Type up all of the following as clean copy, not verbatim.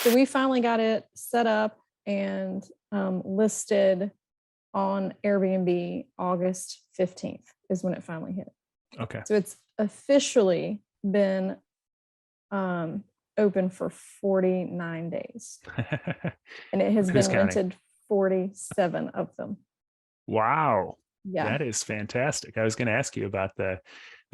So we finally got it set up and listed on Airbnb. August 15th is when it finally hit. Okay. So it's officially been open for 49 days, and it has Who's been counting? rented 47 of them. Wow. Yeah. That is fantastic. I was going to ask you about the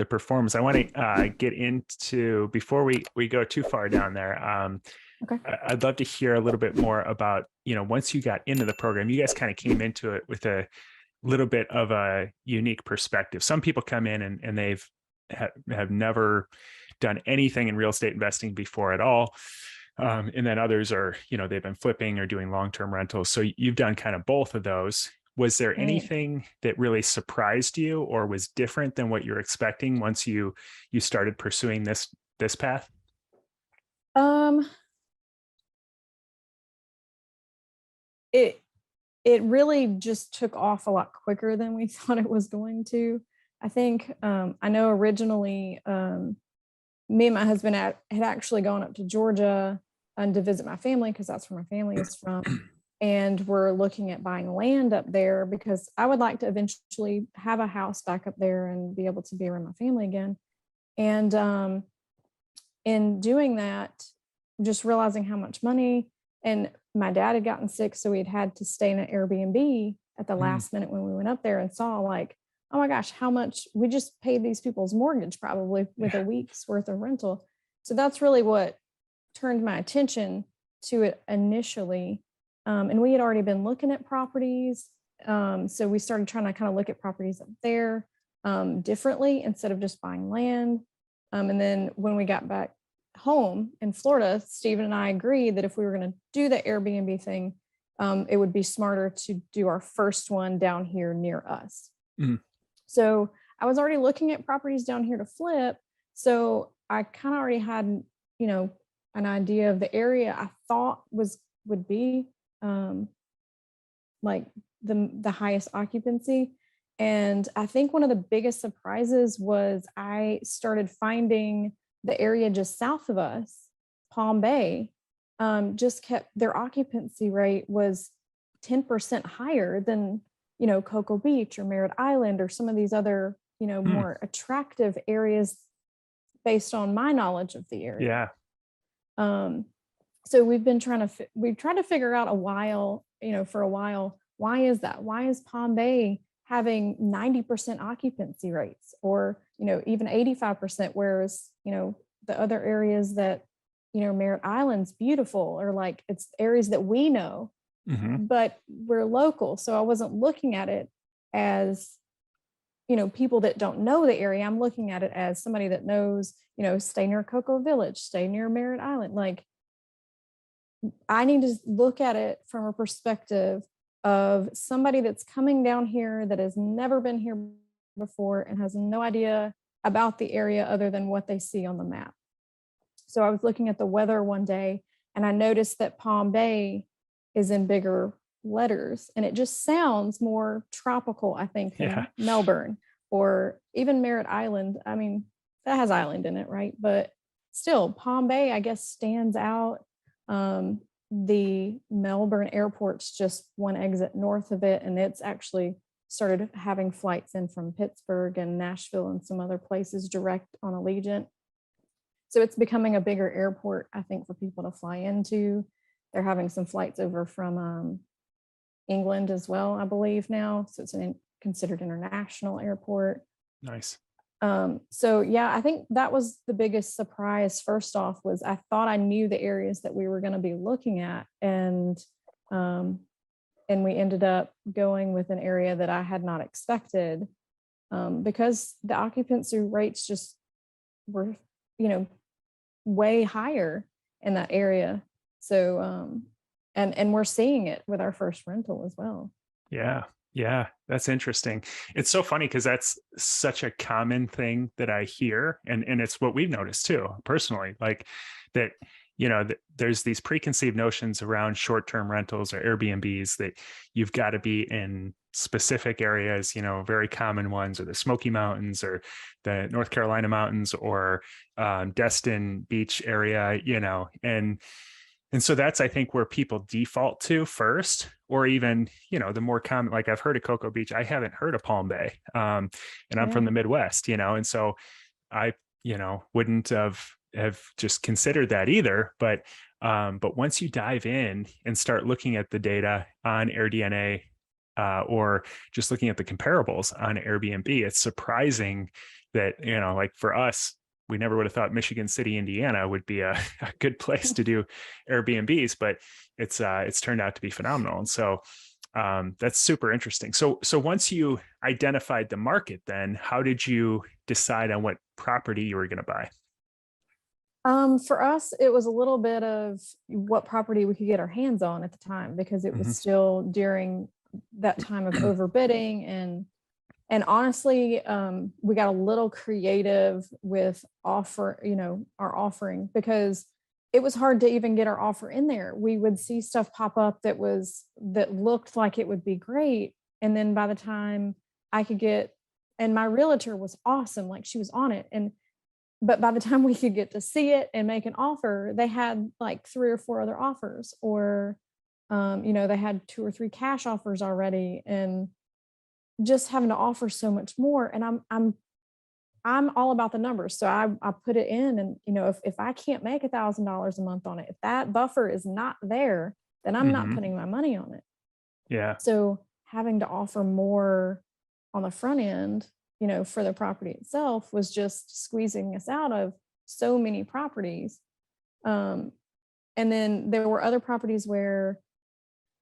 performance. I want to get into, before we go too far down there. Okay. I'd love to hear a little bit more about, once you got into the program, you guys kind of came into it with a little bit of a unique perspective. Some people come in and they've have never done anything in real estate investing before at all. And then others are, they've been flipping or doing long-term rentals. So you've done kind of both of those. Was there anything that really surprised you or was different than what you're expecting once you started pursuing this path? It really just took off a lot quicker than we thought it was going to. I think I know originally me and my husband had actually gone up to Georgia to visit my family because that's where my family is from. And we're looking at buying land up there because I would like to eventually have a house back up there and be able to be around my family again. And in doing that, just realizing how much money, and my dad had gotten sick, so we'd had to stay in an Airbnb at the last minute when we went up there, and saw like, oh my gosh, how much we just paid these people's mortgage probably with a week's worth of rental. So that's really what turned my attention to it initially. And we had already been looking at properties. So we started trying to kind of look at properties up there differently instead of just buying land. And then when we got back home in Florida, Stephen and I agreed that if we were going to do the Airbnb thing, it would be smarter to do our first one down here near us. So I was already looking at properties down here to flip. So I kind of already had, an idea of the area I thought would be like the highest occupancy. And I think one of the biggest surprises was I started finding the area just south of us, Palm Bay, just kept their occupancy rate was 10% higher than, Cocoa Beach or Merritt Island or some of these other, more attractive areas based on my knowledge of the area. Yeah. So we've tried to figure out for a while, why is that? Why is Palm Bay having 90% occupancy rates or, even 85%, whereas, the other areas that, Merritt Island's beautiful, or like it's areas that we know, but we're local. So I wasn't looking at it as, people that don't know the area. I'm looking at it as somebody that knows, stay near Cocoa Village, stay near Merritt Island. Like, I need to look at it from a perspective of somebody that's coming down here that has never been here before and has no idea about the area other than what they see on the map. So I was looking at the weather one day and I noticed that Palm Bay is in bigger letters and it just sounds more tropical, I think, than Melbourne or even Merritt Island. I mean, that has island in it, right? But still, Palm Bay, I guess, stands out. The Melbourne airport's just one exit north of it, and it's actually started having flights in from Pittsburgh and Nashville and some other places direct on Allegiant. So it's becoming a bigger airport, I think, for people to fly into. They're having some flights over from England as well, I believe now. So it's considered international airport. Nice. So yeah, I think that was the biggest surprise. First off, was I thought I knew the areas that we were going to be looking at, and we ended up going with an area that I had not expected, because the occupancy rates just were, way higher in that area. So, and we're seeing it with our first rental as well. Yeah. Yeah, that's interesting. It's so funny because that's such a common thing that I hear. And it's what we've noticed too, personally, like that, there's these preconceived notions around short-term rentals or Airbnbs that you've got to be in specific areas, very common ones, or the Smoky Mountains or the North Carolina mountains or Destin Beach area, and And so that's, I think, where people default to first, or even, the more common, like I've heard of Cocoa Beach. I haven't heard of Palm Bay. And I'm from Yeah. the Midwest, and so I, wouldn't have just considered that either. But once you dive in and start looking at the data on AirDNA, or just looking at the comparables on Airbnb, it's surprising that, like for us, we never would have thought Michigan City, Indiana would be a good place to do Airbnbs, but it's turned out to be phenomenal. And so that's super interesting. So once you identified the market, then how did you decide on what property you were going to buy? For us, it was a little bit of what property we could get our hands on at the time, because it was Mhm. still during that time of overbidding, and honestly, we got a little creative with our offering, because it was hard to even get our offer in there. We would see stuff pop up that looked like it would be great. And then by the time I could get, and my realtor was awesome, like she was on it. But by the time we could get to see it and make an offer, they had like 3 or 4 other offers, or they had 2 or 3 cash offers already, and just having to offer so much more. And I'm all about the numbers. So I put it in, and if I can't make $1,000 a month on it, if that buffer is not there, then I'm not Mhm. putting my money on it. Yeah. So having to offer more on the front end, for the property itself, was just squeezing us out of so many properties. Um, and then there were other properties where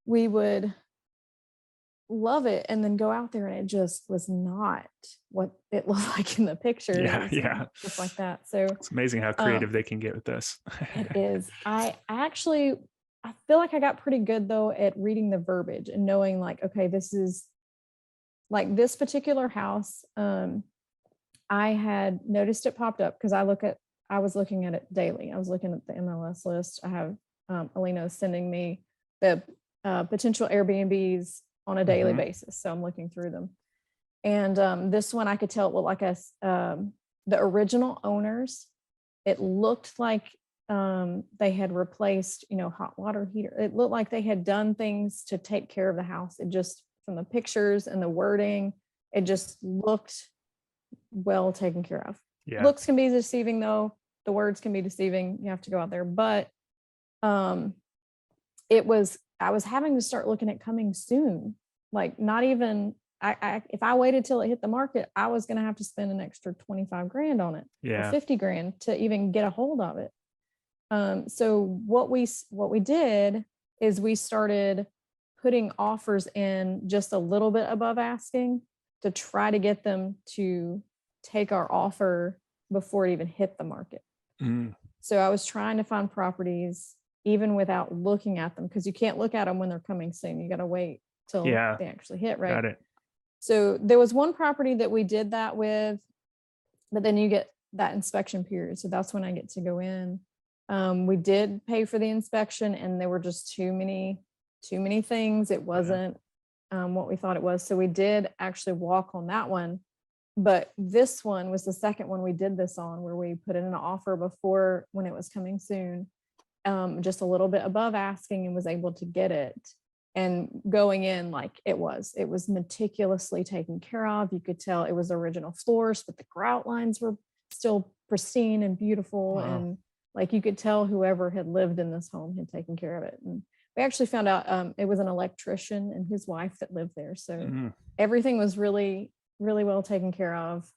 we would love it and then go out there and it just was not what it looked like in the Yeah. pictures and Yeah. stuff like that. So It's amazing how um, creative they can get with this. it is. I feel like I got pretty good though at reading the verbiage and knowing like, okay, this is like this particular house. I had noticed it popped up because I was looking at it daily. I was looking at the MLS list. I have Alina sending me the potential Airbnbs on a daily Mhm. basis. So I'm looking through them. And this one I could tell it looked like the original owners. It looked like they had replaced, hot water heater. It looked like they had done things to take care of the house. It just, from the pictures and the wording, it just looked well taken care of. Yeah. Looks can be deceiving though. The words can be deceiving. You have to go out there. But um, I was having to start looking at coming soon. Like not even, if I waited till it hit the market, I was going to have to spend an extra 25 grand on it or Yeah. 50 grand to even get a hold of it. So what we did is we started putting offers in just a little bit above asking to try to get them to take our offer before it even hit the market. Mm. So I was trying to find properties even without looking at them, because you can't look at them when they're coming soon. You got to wait till Yeah. they actually hit, right? Got it. So there was one property that we did that with, but then you get that inspection period. So that's when I get to go in. We did pay for the inspection, and there were just too many things. It wasn't what we thought it was. So we did actually walk on that one. But this one was the second one we did this on, where we put in an offer before when it was coming soon, just a little bit above asking, and was able to get it. And going in, like it was meticulously taken care of. You could tell it was original floors, but the grout lines were still pristine and beautiful. Wow. And like you could tell whoever had lived in this home had taken care of it. And we actually found out it was an electrician and his wife that lived there. So everything was really, really well taken care of.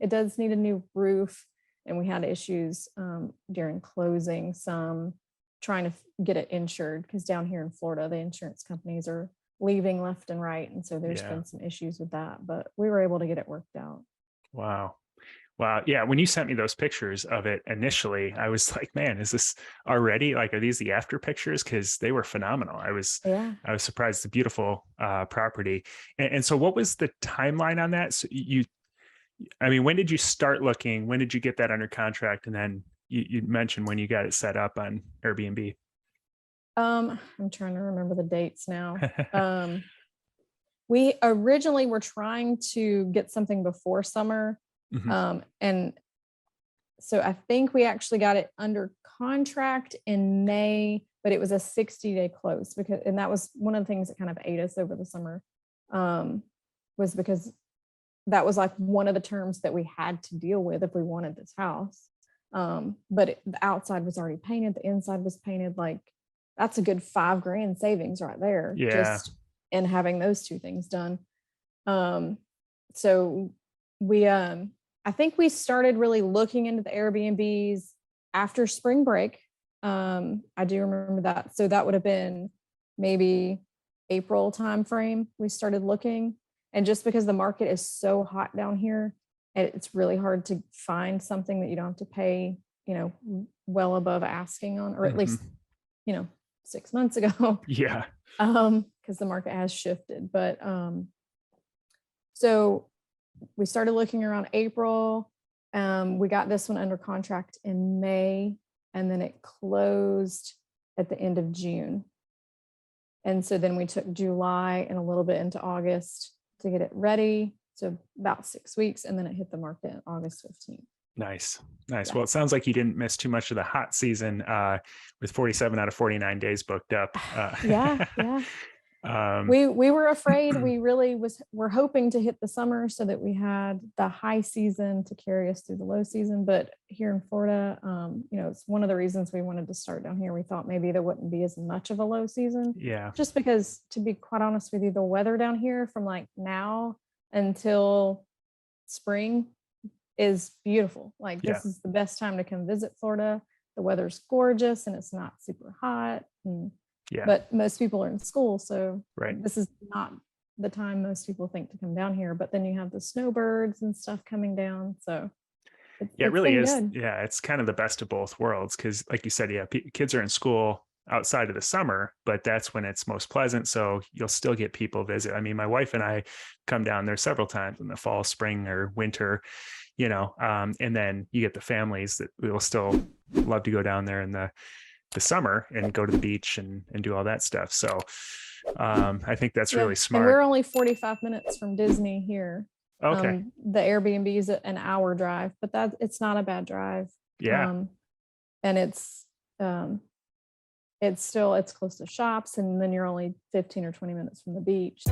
It does need a new roof, and we had issues during closing, some trying to get it insured, because down here in Florida, the insurance companies are leaving left and right. And so there's been some issues with that, but we were able to get it worked out. Wow. Wow. Yeah. When you sent me those pictures of it initially, I was like, man, is this already like, are these the after pictures? Cause they were phenomenal. I was surprised. The beautiful property. And so what was the timeline on that? So when did you start looking? When did you get that under contract? And then you mentioned when you got it set up on Airbnb. I'm trying to remember the dates now. We originally were trying to get something before summer. Mhm. And So I think we actually got it under contract in May, but it was a 60-day close and that was one of the things that kind of ate us over the summer, was because that was like one of the terms that we had to deal with if we wanted this house. But the outside was already painted, the inside was painted. Like that's a good $5,000 savings right there, Yeah. just in having those two things done. So we, I think we started really looking into the Airbnbs after spring break. I do remember that. So that would have been maybe April timeframe. We started looking, and just because the market is so hot down here, it's really hard to find something that you don't have to pay, well above asking on, or at least, 6 months ago. Yeah. Because the market has shifted. But so we started looking around April. We got this one under contract in May, and then it closed at the end of June. And so then we took July and a little bit into August to get it ready. So about 6 weeks, and then it hit the market on August 15th. Nice. Yeah. Well, it sounds like you didn't miss too much of the hot season, with 47 out of 49 days booked up. Yeah. We were afraid. We really were hoping to hit the summer so that we had the high season to carry us through the low season. But here in Florida, it's one of the reasons we wanted to start down here. We thought maybe there wouldn't be as much of a low season. Yeah. Just because, to be quite honest with you, the weather down here from like now until spring is beautiful. Like this is the best time to come visit Florida. The weather's gorgeous and it's not super hot. But most people are in school, so this is not the time most people think to come down here. But then you have the snowbirds and stuff coming down, so it really is good. Yeah, it's kind of the best of both worlds, because like you said, kids are in school outside of the summer, but that's when it's most pleasant, so you'll still get people visit. I mean, my wife and I come down there several times in the fall, spring, or winter, and then you get the families that will still love to go down there in the summer and go to the beach and do all that stuff. So I think that's really smart. And we're only 45 minutes from Disney here. Okay. The Airbnb is an hour drive, but it's not a bad drive. Yeah. And it's close to shops, and then you're only 15 or 20 minutes from the beach.